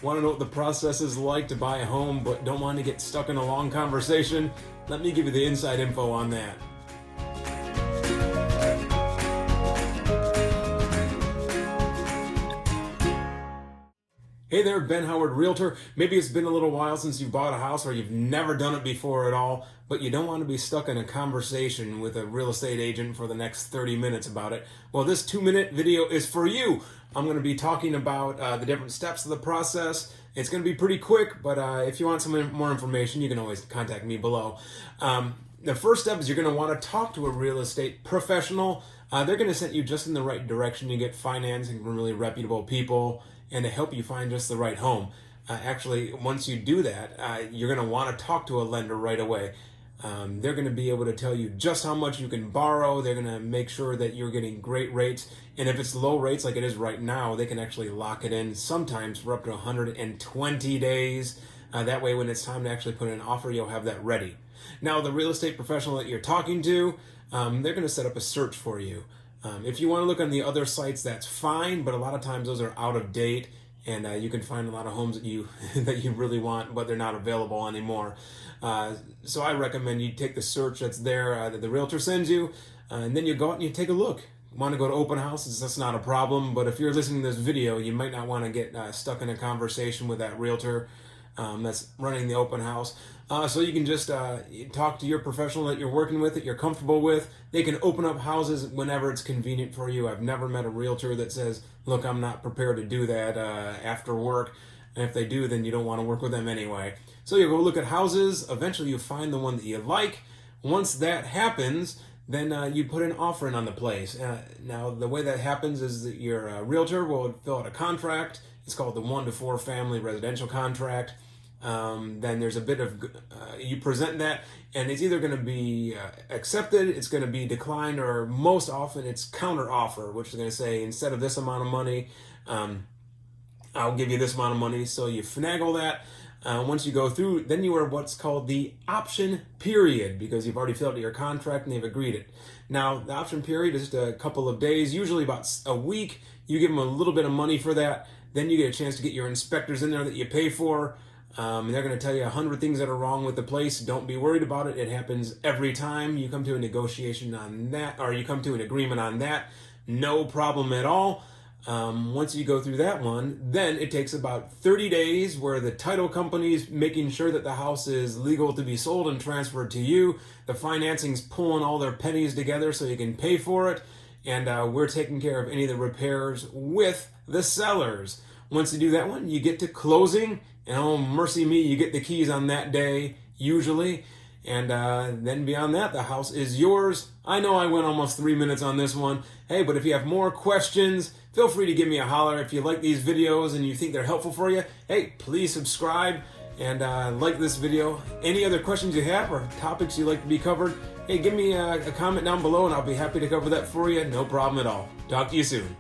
Want to know what the process is like to buy a home but don't want to get stuck in a long conversation? Let me give you the inside info on that. Hey there, Ben Howard, Realtor. Maybe it's been a little while since you bought a house or you've never done it before at all, but you don't want to be stuck in a conversation with a real estate agent for the next 30 minutes about it. Well, this 2-minute video is for you. I'm going to be talking about the different steps of the process. It's going to be pretty quick, but if you want some more information, you can always contact me below. The first step is you're going to want to talk to a real estate professional. They're going to send you just in the right direction. You get financing from really reputable people and to help you find just the right home. Actually, once you do that, you're going to want to talk to a lender right away. They're going to be able to tell you just how much you can borrow. They're going to make sure that you're getting great rates. And if it's low rates like it is right now, they can actually lock it in sometimes for up to 120 days. That way, when it's time to actually put in an offer, you'll have that ready. Now, the real estate professional that you're talking to, they're going to set up a search for you. If you want to look on the other sites, that's fine, but a lot of times those are out of date, and you can find a lot of homes that you really want, but they're not available anymore. So I recommend you take the search that's there that the realtor sends you, and then you go out and you take a look. Want to go to open houses? That's not a problem, but if you're listening to this video, you might not want to get stuck in a conversation with that realtor that's running the open house. So you can just talk to your professional that you're working with, that you're comfortable with. They can open up houses whenever it's convenient for you. I've never met a realtor that says, look, I'm not prepared to do that after work. And if they do, then you don't want to work with them anyway. So you go look at houses. Eventually you find the one that you like. Once that happens, then you put an offer in on the place. Now, the way that happens is that your realtor will fill out a contract. It's called the 1 to 4 family residential contract. Then there's a bit of, you present that, and it's either going to be accepted, it's going to be declined, or most often it's counter offer, which is going to say, instead of this amount of money, I'll give you this amount of money. So you finagle that. Once you go through, then you are what's called the option period, because you've already filled out your contract and they've agreed it. Now, the option period is just a couple of days, usually about a week. You give them a little bit of money for that. Then you get a chance to get your inspectors in there that you pay for. And they're going to tell you 100 things that are wrong with the place. Don't be worried about it. It happens every time. You come to a negotiation on that, or you come to an agreement on that. No problem at all. Once you go through that one, then it takes about 30 days where the title company's making sure that the house is legal to be sold and transferred to you. The financing's pulling all their pennies together so you can pay for it. And we're taking care of any of the repairs with the sellers. Once you do that one, you get to closing. And oh, mercy me, you get the keys on that day, usually. And then beyond that, the house is yours. I know I went almost 3 minutes on this one. Hey, but if you have more questions, feel free to give me a holler. If you like these videos and you think they're helpful for you, hey, please subscribe and like this video. Any other questions you have or topics you'd like to be covered, hey, give me a comment down below and I'll be happy to cover that for you. No problem at all. Talk to you soon.